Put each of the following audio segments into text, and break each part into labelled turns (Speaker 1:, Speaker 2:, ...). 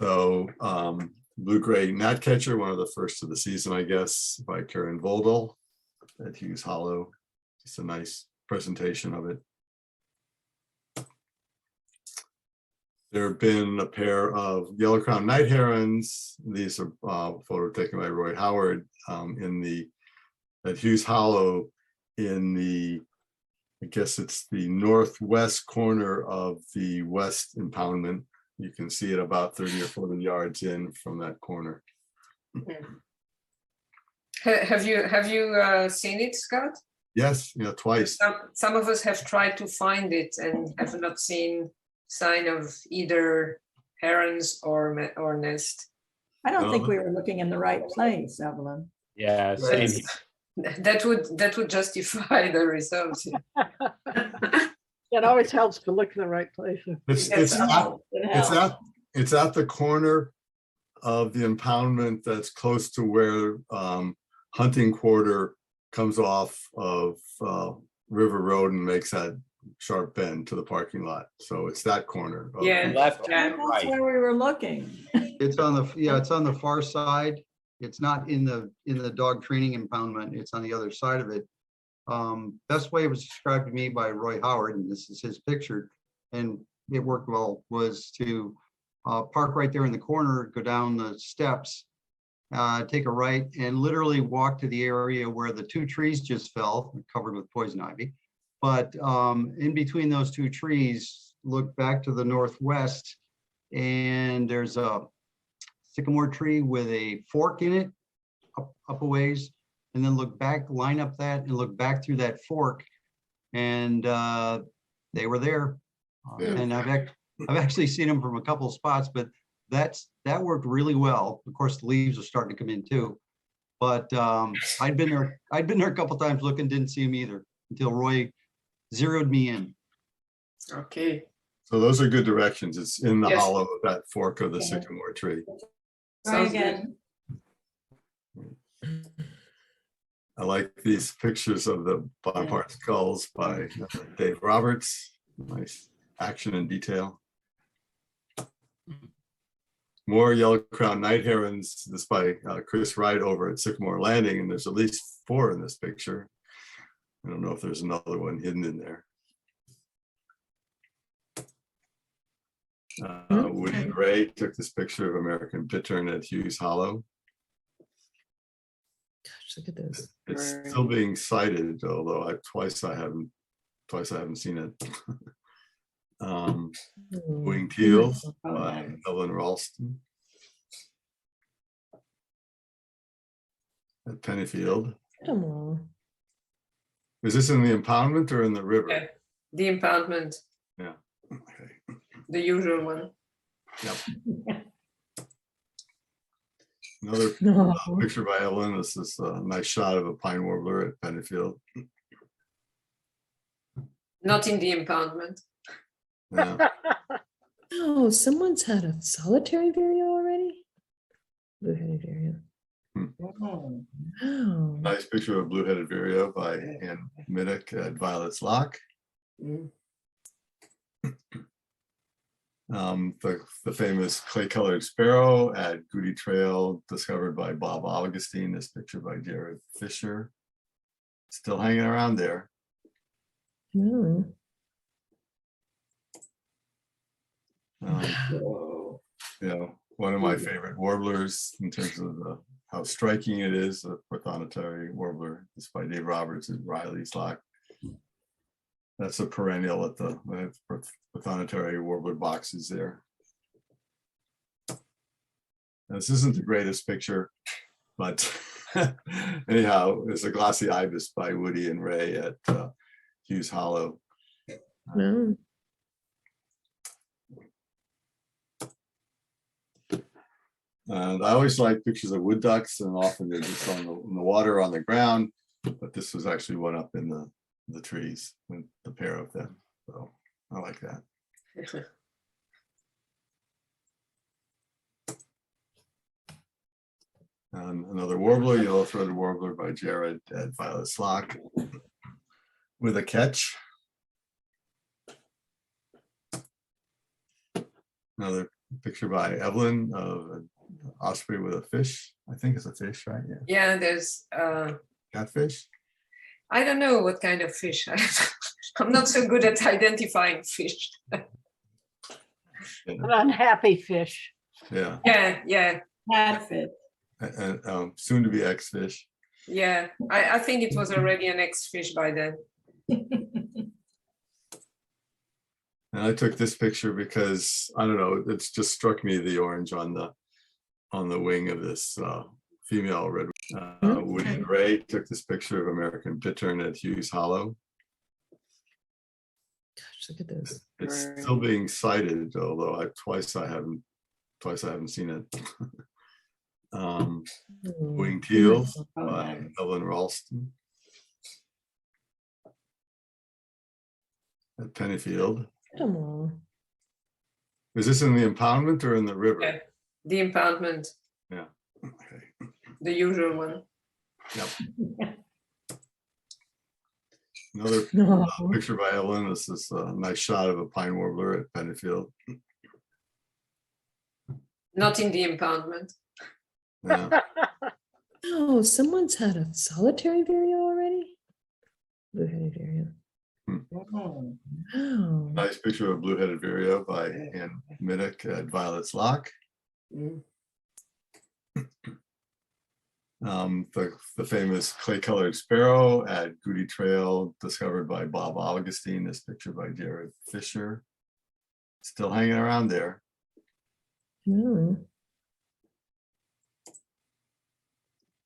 Speaker 1: So blue-gray gnatcatcher, one of the first of the season, I guess, by Karen Voldel at Hughes Hollow. Just a nice presentation of it. There have been a pair of yellow-crowned night herons. These are photo taken by Roy Howard at Hughes Hollow in the, I guess it's the northwest corner of the west impoundment. You can see it about 30 or 40 yards in from that corner.
Speaker 2: Have you seen it, Scott?
Speaker 1: Yes, yeah, twice.
Speaker 2: Some of us have tried to find it and have not seen sign of either herons or nest.
Speaker 3: I don't think we were looking in the right place, Evelyn.
Speaker 4: Yeah, same.
Speaker 2: That would justify the results.
Speaker 5: It always helps to look in the right place.
Speaker 1: It's at the corner of the impoundment that's close to where hunting quarter comes off of River Road and makes that sharp bend to the parking lot. So it's that corner.
Speaker 2: Yeah,
Speaker 4: Left and
Speaker 3: That's
Speaker 4: right.
Speaker 3: where we were looking.
Speaker 6: It's on the, yeah, it's on the far side. It's not in the dog training impoundment. It's on the other side of it. Best way it was described to me by Roy Howard, and this is his picture, and it worked well, was to park right there in the corner, go down the steps, take a right, and literally walk to the area where the two trees just fell, covered with poison ivy. But in between those two trees, look back to the northwest, and there's a sycamore tree with a fork in it, up a ways, and then look back, line up that, and look back through that fork, and they were there.
Speaker 1: Yeah.
Speaker 6: And I've actually seen them from a couple of spots, but that worked really well. Of course, the leaves are starting to come in too. But I'd been there a couple of times looking, didn't see them either until Roy zeroed me in.
Speaker 2: okay.
Speaker 1: So those are good directions. It's in the
Speaker 2: Yes.
Speaker 1: hollow of that fork of the sycamore tree.
Speaker 3: Try
Speaker 2: Sounds
Speaker 3: again.
Speaker 1: I like these pictures of the Bonaparte skulls by Dave Roberts. Nice action and detail. More yellow-crowned night herons. This by Chris Wright over at Sycamore Landing, and there's at least 4 in this picture. I don't know if there's another one hidden in there. Woody and Ray took this picture of American bittern at Hughes Hollow.
Speaker 7: Gosh, look at this.
Speaker 1: It's still being cited, although twice I haven't seen it. Winged Teals by Ellen Ralston at Pennyfield.
Speaker 7: Come on.
Speaker 1: Is this in the impoundment or in the river?
Speaker 2: Yeah. The impoundment,
Speaker 1: Yeah. Okay.
Speaker 2: the usual one.
Speaker 1: Yep. Another
Speaker 7: No.
Speaker 1: picture by Evelyn. This is a nice shot of a pine warbler at Pennyfield.
Speaker 2: Not in the impoundment.
Speaker 1: Yeah.
Speaker 7: Oh, someone's had a solitary vireo already? Blue-headed vireo.
Speaker 3: Oh.
Speaker 7: Wow.
Speaker 1: Nice picture of a blue-headed vireo by Ann Middick at Violet's Lock.
Speaker 2: Mm.
Speaker 1: The famous clay-colored sparrow at Goody Trail, discovered by Bob Augustine. This picture by Jared Fisher. Still hanging around there.
Speaker 7: No.
Speaker 1: One of my favorite warblers in terms of how striking it is, a prothonotary warbler. This by Dave Roberts at Riley's Lock. That's a perennial at the prothonotary warbler boxes there. Now, this isn't the greatest picture, but anyhow, it's a glossy ibis by Woody and Ray at Hughes Hollow.
Speaker 7: No.
Speaker 1: And I always like pictures of wood ducks, and often they're just on the water on the ground, but this was actually one up in the trees, with the pair of them. So I like that. And another warbler, yellow-throated warbler by Jared at Violet's Lock with a catch. Another picture by Evelyn of an osprey with a fish. I think it's a fish, right? Yeah.
Speaker 2: Yeah, there's,
Speaker 1: Catfish.
Speaker 2: I don't know what kind of fish. I'm not so good at identifying fish.
Speaker 5: An unhappy fish.
Speaker 1: Yeah.
Speaker 2: Yeah,
Speaker 3: Catfish.
Speaker 1: And soon to be ex-fish.
Speaker 2: yeah. I think it was already an ex-fish by then.
Speaker 1: And I took this picture because, I don't know, it's just struck me the orange on the wing of this female red. Woody and Ray took this picture of American bittern at Hughes Hollow.
Speaker 7: Gosh, look at this.
Speaker 1: It's still being cited, although twice I haven't seen it. Winged Teals by Ellen Ralston at Pennyfield.
Speaker 7: Come on.
Speaker 1: Is this in the impoundment or in the river?
Speaker 2: Yeah. The impoundment,
Speaker 1: Yeah. Okay.
Speaker 2: the usual one.
Speaker 1: Yep. Another
Speaker 7: No.
Speaker 1: picture by Evelyn. This is a nice shot of a pine warbler at Pennyfield.
Speaker 2: Not in the impoundment.
Speaker 1: Yeah.
Speaker 7: Oh, someone's had a solitary vireo already? Blue-headed vireo.
Speaker 3: Oh,
Speaker 7: Wow.
Speaker 1: Nice picture of blue-headed vireo by Ann Middick at Violet's Lock.
Speaker 2: Mm.
Speaker 1: The famous clay-colored sparrow at Goody Trail, discovered by Bob Augustine. This picture by Jared Fisher. Still hanging around there.
Speaker 7: No.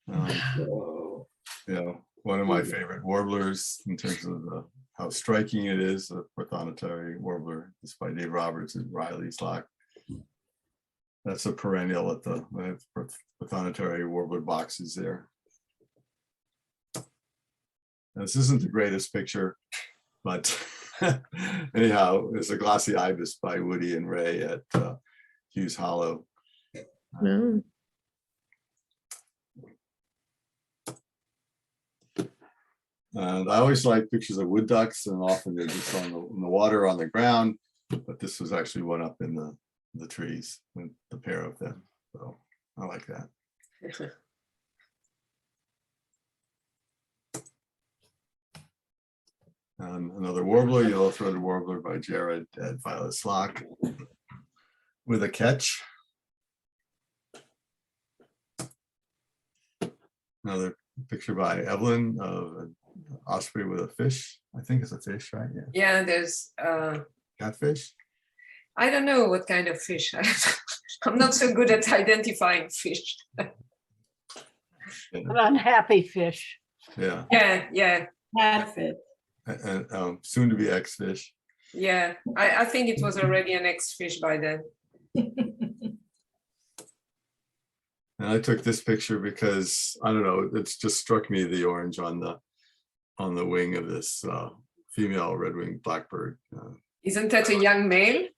Speaker 3: whoa.
Speaker 1: You know, one of my favorite warblers in terms of how striking it is, a prothonotary warbler. It's by Dave Roberts at Riley's Lock. That's a perennial at the prothonotary warbler boxes there. Now, this isn't the greatest picture, but anyhow, it's a glossy ibis by Woody and Ray at Hughes Hollow.
Speaker 7: No.
Speaker 1: And I always like pictures of wood ducks, and often they're just on the water, on the ground, but this was actually one up in the trees, with the pair of them. So I like that. Another warbler, yellow-throated warbler by Jared at Violet's Lock with a catch. Another picture by Evelyn of an osprey with a fish. I think it's a fish, right? Yeah.
Speaker 2: Yeah, there's,
Speaker 1: Catfish.
Speaker 2: I don't know what kind of fish. I'm not so good at identifying fish.
Speaker 5: An unhappy fish.
Speaker 1: Yeah.
Speaker 2: Yeah,
Speaker 3: Catfish.
Speaker 1: And soon to be ex-fish.
Speaker 2: yeah. I think it was already an ex-fish by then.
Speaker 1: And I took this picture because, I don't know, it's just struck me the orange on the wing of this female red-winged blackbird.
Speaker 2: Isn't that a young male?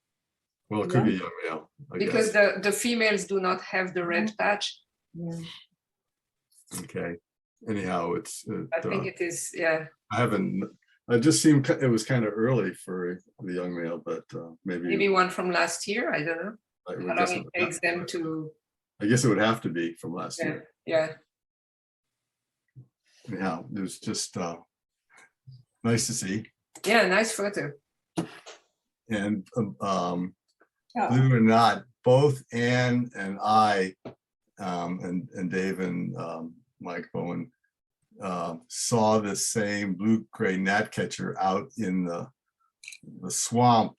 Speaker 1: Well, it could be young male, I
Speaker 2: Because
Speaker 1: guess.
Speaker 2: the females do not have the red patch.
Speaker 3: Yeah.
Speaker 1: Okay. Anyhow,
Speaker 2: I think it is, yeah.
Speaker 1: I just seemed it was kind of early for the young male, but maybe
Speaker 2: Maybe one from last year, I don't know.
Speaker 1: I would
Speaker 2: How
Speaker 1: guess
Speaker 2: long
Speaker 1: it
Speaker 2: it
Speaker 1: would
Speaker 2: takes
Speaker 1: have-
Speaker 2: them to,
Speaker 1: I guess it would have to be from last
Speaker 2: yeah,
Speaker 1: year.
Speaker 2: yeah.
Speaker 1: Anyhow, it was just nice to see.
Speaker 2: Yeah, nice photo.
Speaker 1: And
Speaker 3: Oh,
Speaker 1: believe it or not, both Ann and I and Dave and Mike Bowen saw the same blue-gray gnatcatcher out in the swamp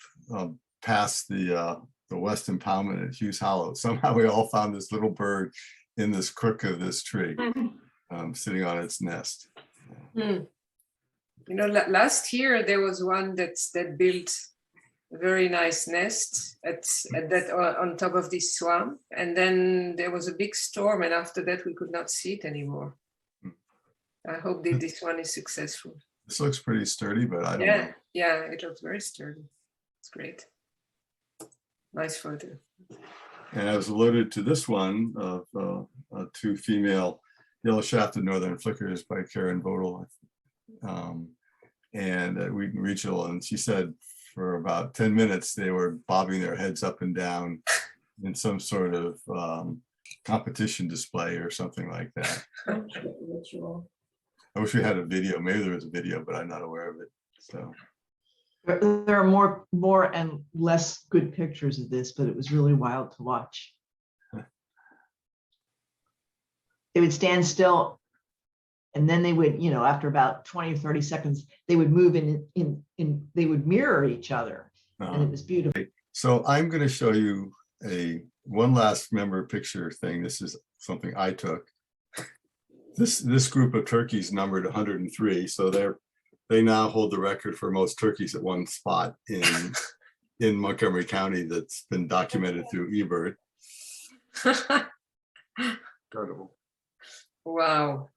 Speaker 1: past the west impoundment at Hughes Hollow. Somehow we all found this little bird in this crook of this tree, sitting on its nest.
Speaker 2: Hmm. You know, last year there was one that built a very nice nest at that on top of this swamp, and then there was a big storm, and after that we could not see it anymore. I hope that this one is successful.
Speaker 1: This looks pretty sturdy, but I don't
Speaker 2: Yeah,
Speaker 1: know.
Speaker 2: yeah, it looks very sturdy. It's great. Nice photo.
Speaker 1: And I was alluded to this one of two female yellow-shafted northern flickers by Karen Bodel and at Wheaton Regional, and she said for about 10 minutes, they were bobbing their heads up and down in some sort of competition display or something like that.
Speaker 3: Ritual.
Speaker 1: I wish we had a video. Maybe there was a video, but I'm not aware of it. So
Speaker 4: There are more and less good pictures of this, but it was really wild to watch. They would stand still, and then they would, you know, after about 20 or 30 seconds, they would move they would mirror each other, and it was beautiful.
Speaker 1: So I'm going to show you one last member picture thing. This is something I took. This group of turkeys numbered 103, so they now hold the record for most turkeys at one spot in Montgomery County that's been documented through eBird.
Speaker 6: Incredible.
Speaker 2: Wow.